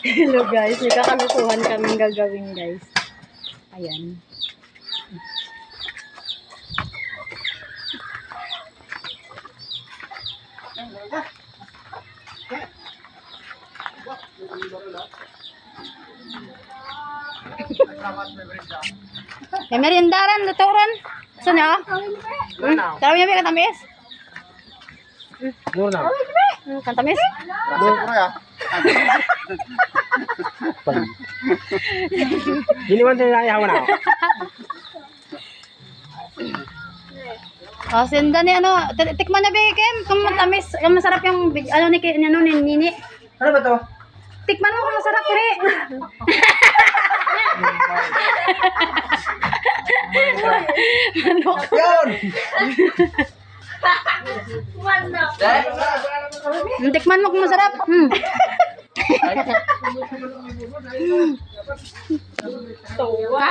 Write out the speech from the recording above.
Hello guys, may kakalukuhan kaming gagawin guys. Ayan. May merindaran, luturan. Saan niya? Tara niya, may katamis? Muna. Katamis? Giniwan tayo ayaw na. Oh, senda ni ano, tikman na Kim, kung matamis, kung masarap yung ano ni Nini. Ano ba to? Tikman mo kung masarap rin. Yun! Tikman mo kung masarap.